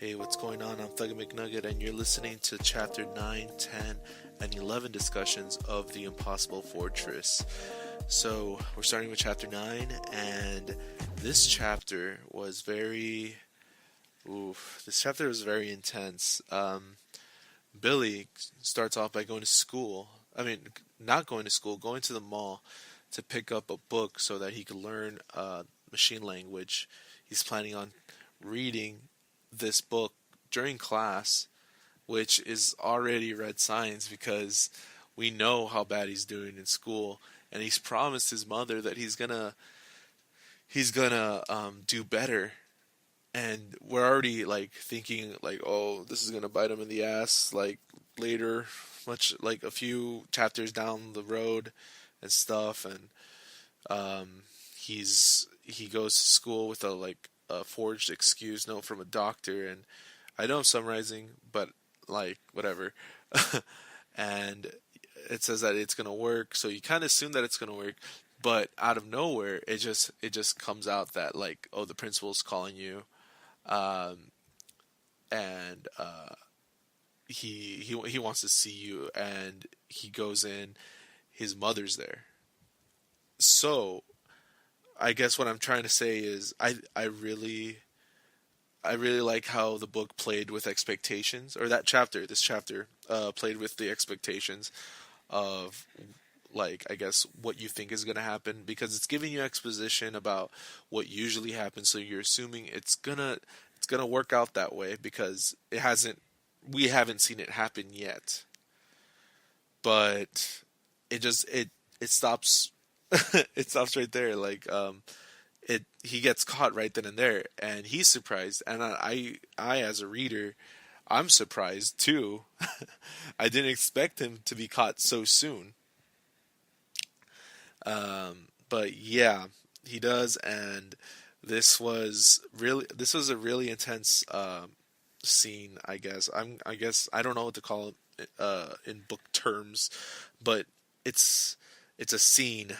Hey, what's going on? I'm Thugitmcnugget, and you're listening to Chapter 9, 10, and 11 discussions of The Impossible Fortress. So, we're starting with Chapter 9, and this chapter was very... this chapter was very intense. Billy starts off by going to school. Not going to school, going to the mall to pick up a book so that he could learn machine language. He's planning on reading this book during class, which is already red signs because we know how bad he's doing in school, and he's promised his mother that he's gonna do better. And we're already like thinking like, oh, this is gonna bite him in the ass like later, much like a few chapters down the road and stuff. And he goes to school with a forged excuse note from a doctor, and I know I'm summarizing, but like whatever. And it says that it's gonna work, so you kind of assume that it's gonna work, but out of nowhere, it just comes out that like, oh, the principal's calling you, um, and he wants to see you, and he goes in. His mother's there, so I guess what I'm trying to say is I really like how the book played with expectations, or this chapter, played with the expectations of, like, I guess what you think is going to happen, because it's giving you exposition about what usually happens, so you're assuming it's gonna work out that way because we haven't seen it happen yet. But it stops it stops right there. Like, he gets caught right then and there, and he's surprised, and I as a reader, I'm surprised too. I didn't expect him to be caught so soon. But yeah, he does, and this was a really intense scene. I guess I don't know what to call it in book terms, but it's it's a scene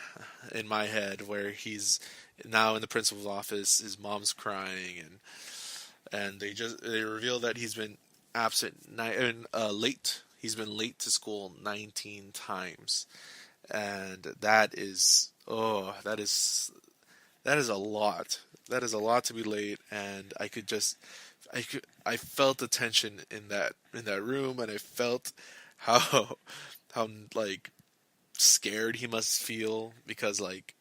in my head where he's now in the principal's office. His mom's crying, and they reveal that he's been late. He's been late to school 19 times, and that is a lot. That is a lot to be late, and I felt the tension in that room, and I felt how how like scared he must feel because like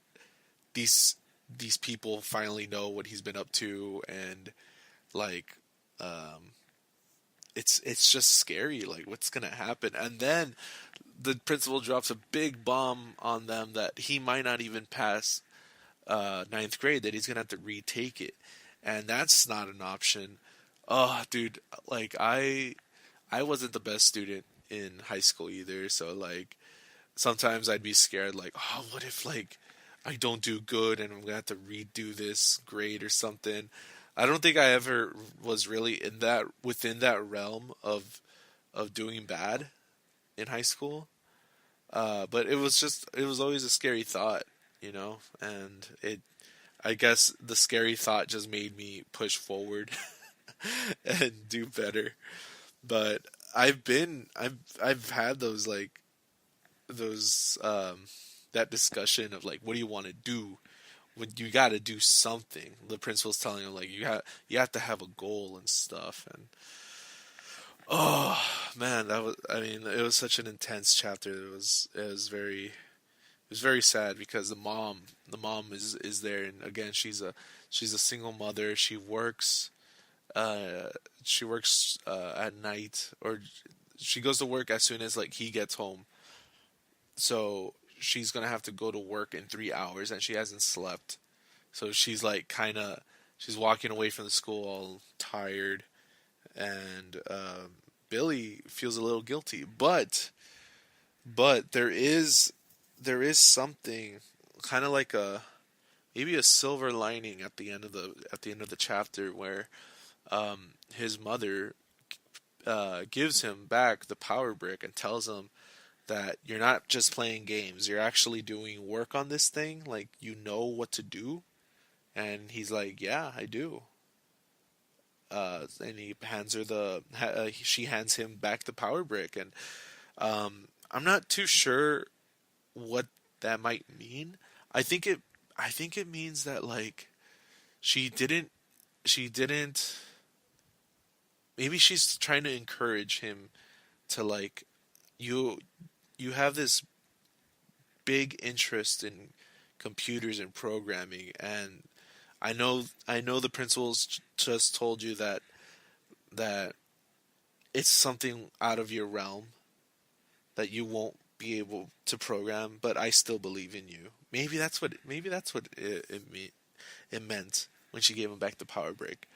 these these people finally know what he's been up to, and like it's just scary, like what's gonna happen. And then the principal drops a big bomb on them that he might not even pass ninth grade, that he's gonna have to retake it, and that's not an option. Oh, dude, like I wasn't the best student in high school either, so like sometimes I'd be scared, like, oh, what if like I don't do good and I'm gonna have to redo this grade or something. I don't think I ever was really in that within that realm of doing bad in high school. But it was always a scary thought, and I guess the scary thought just made me push forward and do better. But I've had those that discussion of like, what do you want to do when you got to do something. The principal's telling him like you have to have a goal and stuff. And oh man, it was such an intense chapter. It was very sad because the mom is there, and again she's a single mother. She works at night, or she goes to work as soon as like he gets home. So she's gonna have to go to work in 3 hours, and she hasn't slept. So she's like she's walking away from the school all tired, and Billy feels a little guilty, but there is something kind of like a maybe a silver lining at the end of the chapter where his mother gives him back the power brick and tells him that you're not just playing games, you're actually doing work on this thing, like you know what to do. And he's like, yeah, I do. and he hands her she hands him back the power brick, and I'm not too sure what that might mean. I think it I think it means that like she didn't she didn't maybe she's trying to encourage him to like you you have this big interest in computers and programming, and I know the principals just told you that it's something out of your realm that you won't be able to program, but I still believe in you. Maybe that's what it meant when she gave him back the power break.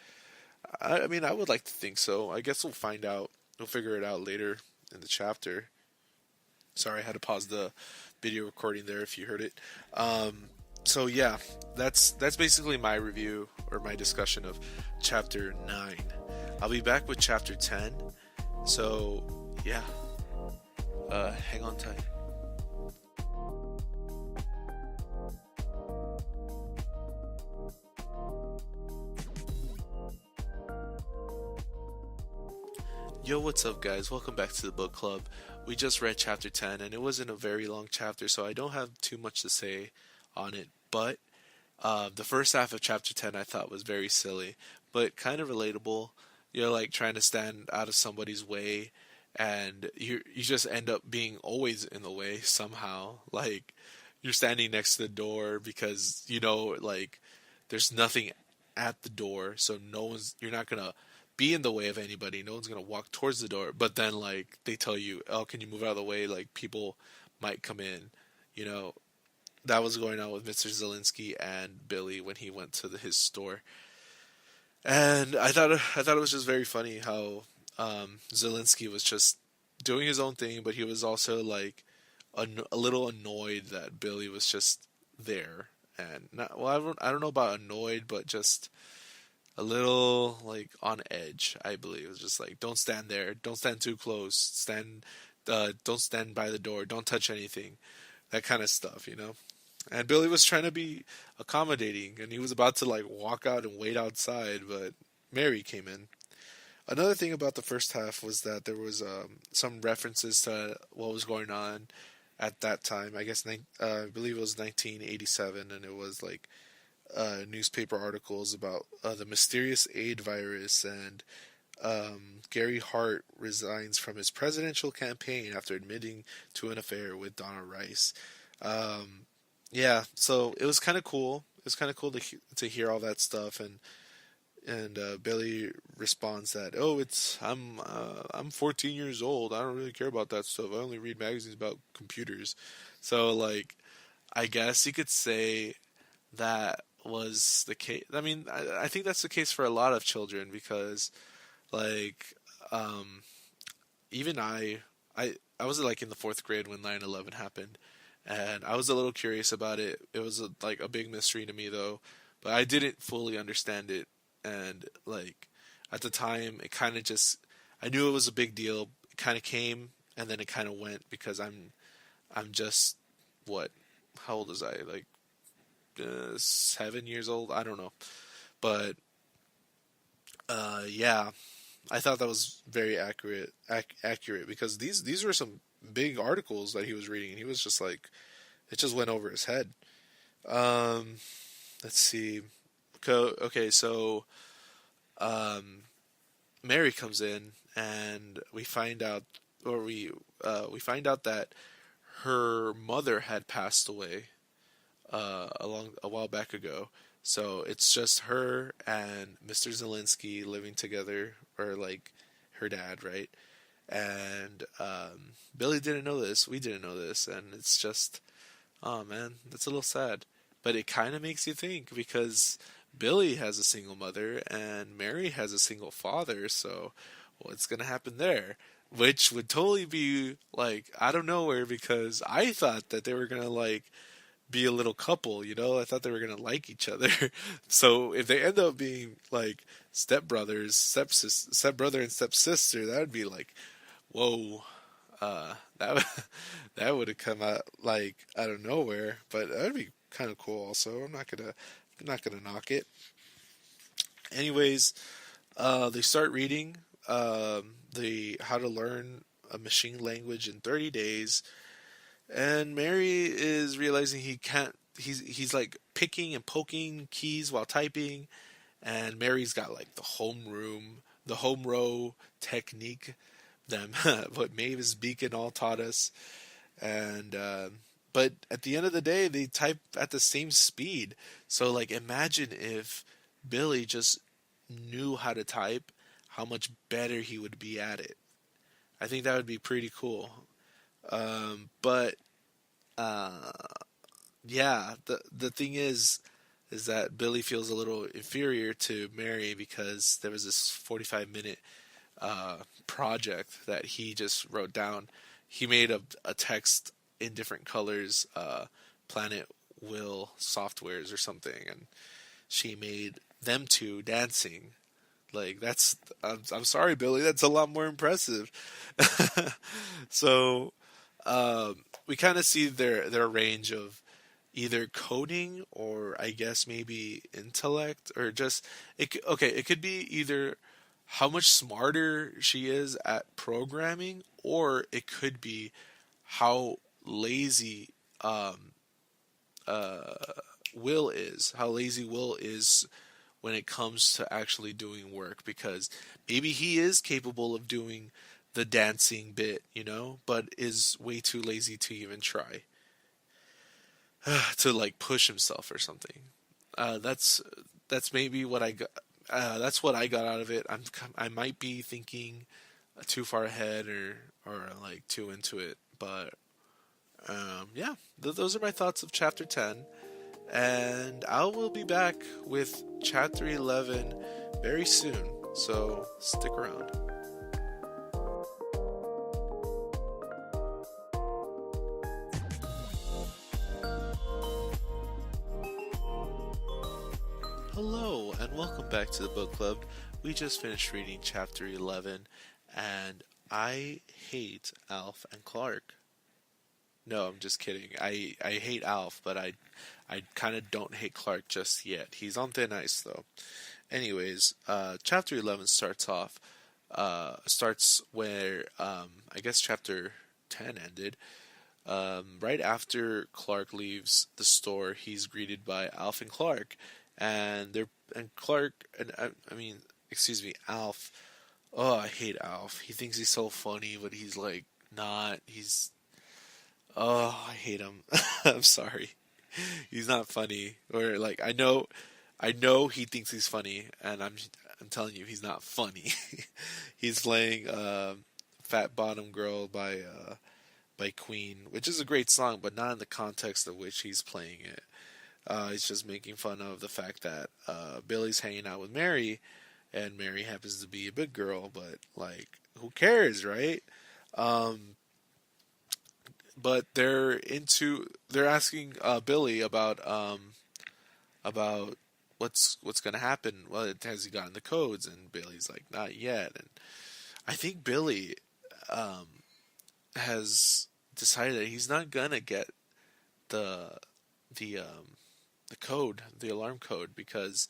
I mean, I would like to think so. I guess we'll find out. We'll figure it out later in the chapter. Sorry, I had to pause the video recording there if you heard it. So yeah, that's basically my review or my discussion of chapter 9. I'll be back with chapter 10. So yeah, hang on tight. Yo, what's up, guys? Welcome back to the book club. We just read chapter 10, and it wasn't a very long chapter, so I don't have too much to say on it. But the first half of chapter 10 I thought was very silly, but kind of relatable. You're like trying to stand out of somebody's way, and you just end up being always in the way somehow. Like you're standing next to the door because like there's nothing at the door, so you're not gonna be in the way of anybody. No one's gonna walk towards the door. But then like they tell you, oh, can you move out of the way? Like people might come in. You know that was going on with Mr. Zelinsky and Billy when he went to his store. And I thought it was just very funny how Zelinsky was just doing his own thing, but he was also like a little annoyed that Billy was just there, and not well. I don't know about annoyed, but just a little like on edge. I believe it was just like, don't stand there, don't stand too close, don't stand by the door, don't touch anything, that kind of stuff. And Billy was trying to be accommodating, and he was about to like walk out and wait outside, but Mary came in. Another thing about the first half was that there was some references to what was going on at that time. I guess I believe it was 1987, and it was like newspaper articles about the mysterious AIDS virus, and Gary Hart resigns from his presidential campaign after admitting to an affair with Donna Rice. Yeah, so it was kind of cool. It was kind of cool to hear all that stuff, and Billy responds that, oh, I'm 14 years old. I don't really care about that stuff. I only read magazines about computers. So like, I guess you could say that was the case. I mean, I think that's the case for a lot of children because, like, even I was like in the fourth grade when 9/11 happened, and I was a little curious about it. It was like a big mystery to me though, but I didn't fully understand it, and like at the time, it kind of just I knew it was a big deal. It kind of came and then it kind of went because I'm just what? How old was I? Like 7 years old. I don't know, but yeah, I thought that was very accurate because these were some big articles that he was reading, and he was just like, it just went over his head. Um, let's see. Okay, so Mary comes in, and we find out, or we find out that her mother had passed away a while back ago. So it's just her and Mr. Zelinsky living together, or like her dad, right? And Billy didn't know this. We didn't know this, and it's just, oh man, that's a little sad. But it kind of makes you think because Billy has a single mother and Mary has a single father. So what's gonna happen there? Which would totally be like out of nowhere because I thought that they were gonna like be a little couple, I thought they were gonna like each other. So if they end up being like stepbrothers, stepbrother and stepsister, that would be like, whoa, that that would have come out like out of nowhere. But that'd be kind of cool. Also, I'm not gonna knock it. Anyways, They start reading the how to learn a machine language in 30 days, and Mary is realizing he can't. He's like picking and poking keys while typing, and Mary's got like the home row technique, them what Mavis Beacon all taught us, and but at the end of the day, they type at the same speed. So like, imagine if Billy just knew how to type, how much better he would be at it. I think that would be pretty cool. But uh, yeah, the thing is that Billy feels a little inferior to Mary because there was this 45-minute project that he just wrote down. He made a text in different colors, Planet Will softwares or something, and she made them two dancing. Like that's, I'm sorry, Billy, that's a lot more impressive. So we kind of see their range of either coding or I guess maybe intellect or just okay, it could be either how much smarter she is at programming, or it could be how lazy uh, how lazy Will is when it comes to actually doing work, because maybe he is capable of doing the dancing bit, but is way too lazy to even try to like push himself or something. That's maybe what I got. That's what I got out of it. I might be thinking too far ahead or like too into it, but yeah, those are my thoughts of chapter 10, and I will be back with chapter 11 very soon. So stick around. Hello, and welcome back to the book club. We just finished reading chapter 11, and I hate Alf and Clark. No, I'm just kidding. I hate Alf, but I kind of don't hate Clark just yet. He's on thin ice though. Anyways, chapter 11 starts where I guess chapter 10 ended. Right after Clark leaves the store, he's greeted by Alf and Clark, and Clark and I mean, excuse me, Alf. Oh, I hate Alf. He thinks he's so funny, but he's like not. Oh, I hate him. I'm sorry. He's not funny. Or like I know he thinks he's funny, and I'm telling you, he's not funny. He's playing "Fat Bottom Girl" by Queen, which is a great song, but not in the context of which he's playing it. He's just making fun of the fact that Billy's hanging out with Mary, and Mary happens to be a big girl, but like, who cares, right? Um, but they're asking Billy about what's gonna happen. Well, has he gotten the codes? And Billy's like, not yet. And I think Billy um, has decided that he's not gonna get the the the alarm code, because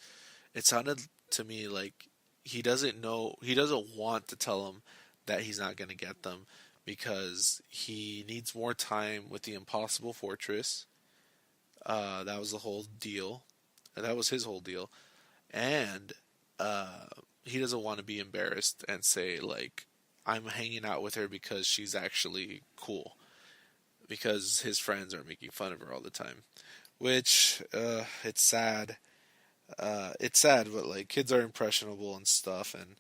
it sounded to me like he doesn't want to tell him that he's not gonna get them, because he needs more time with the Impossible Fortress. That was the whole deal. That was his whole deal, and uh, he doesn't want to be embarrassed and say like, I'm hanging out with her because she's actually cool, because his friends are making fun of her all the time. Which it's sad. It's sad, but like, kids are impressionable and stuff, and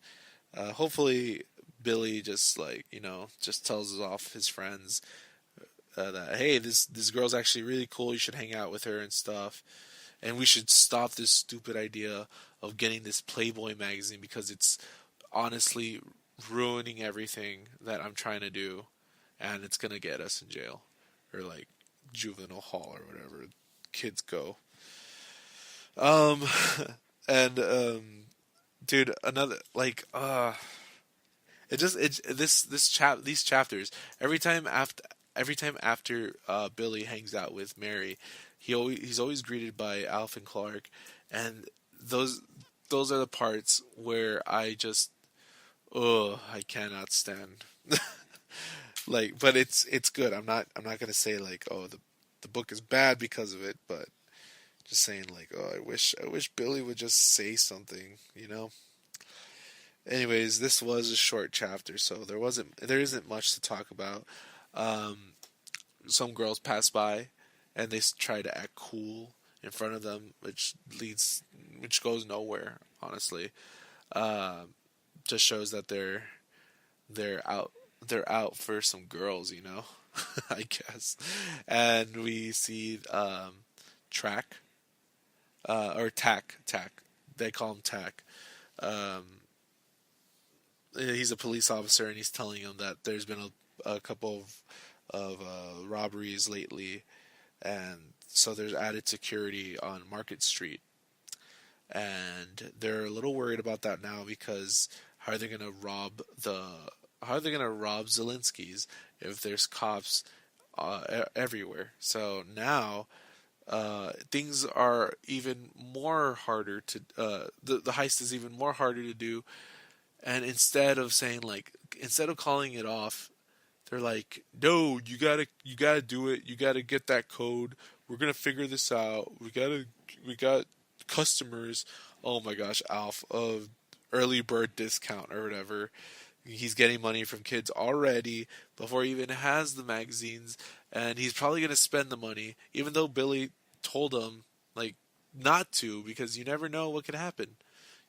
hopefully Billy just like, just tells off his friends that, hey, this girl's actually really cool. You should hang out with her and stuff, and we should stop this stupid idea of getting this Playboy magazine, because it's honestly ruining everything that I'm trying to do, and it's gonna get us in jail or like juvenile hall or whatever kids go. Um, and dude, another like it just it this chap these chapters, every time after Billy hangs out with Mary, he's always greeted by Alf and Clark, and those those are the parts where I just, oh, I cannot stand. Like, but it's good. I'm not gonna say like, oh, the book is bad because of it, but just saying like, oh, I wish Billy would just say something, you know. Anyways, this was a short chapter, so there isn't much to talk about. Um, some girls pass by, and they try to act cool in front of them, which goes nowhere, honestly. Um, just shows that they're out they're out for some girls, you know, I guess. And we see Track or Tack. They call him Tack. Um, he's a police officer, and he's telling him that there's been a couple of robberies lately, and so there's added security on Market Street, and they're a little worried about that now because how are they going to rob the how are they going to rob Zelensky's if there's cops everywhere? So now things are even more harder to the heist is even more harder to do. And instead of calling it off, they're like, no, you gotta do it. You gotta get that code. We're gonna figure this out. We got customers. Oh my gosh, Alf of early bird discount or whatever. He's getting money from kids already before he even has the magazines, and he's probably gonna spend the money, even though Billy told him like not to, because you never know what could happen.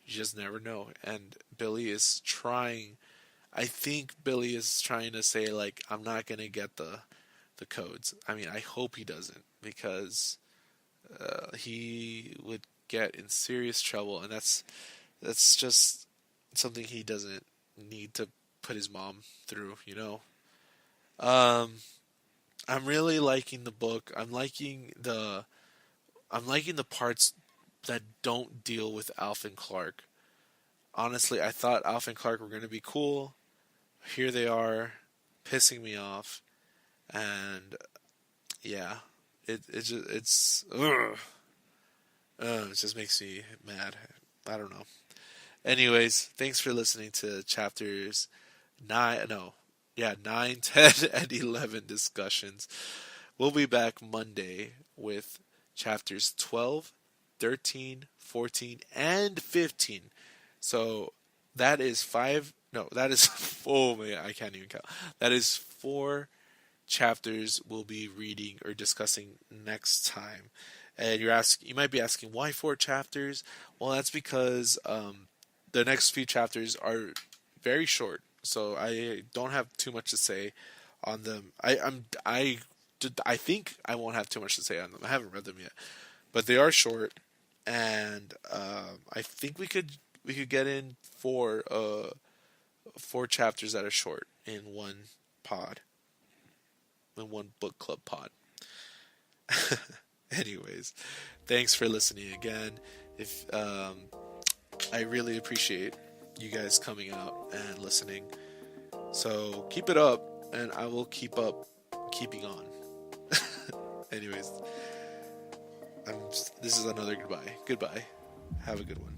You just never know. And Billy is trying. I think Billy is trying to say like, I'm not gonna get the codes. I mean, I hope he doesn't, because he would get in serious trouble, and that's just something he doesn't need to put his mom through. You know. Um, I'm really liking the book. I'm liking the parts that don't deal with Alf and Clark. Honestly, I thought Alf and Clark were going to be cool. Here they are, pissing me off, and yeah, it just makes me mad. I don't know. Anyways, thanks for listening to chapters 9, 10, and 11 discussions. We'll be back Monday with chapters 12, 13, 14, and 15. So that is five. No, that is. Oh man, I can't even count. That is 4 chapters we'll be reading or discussing next time. And you might be asking, why 4 chapters? Well, that's because the next few chapters are very short, so I don't have too much to say on them. I think I won't have too much to say on them. I haven't read them yet, but they are short, and I think we could get in 4 chapters that are short in one pod, in one book club pod. Anyways, thanks for listening again. If I really appreciate you guys coming out and listening. So keep it up, and I will keep up keeping on. Anyways, this is another goodbye. Goodbye. Have a good one.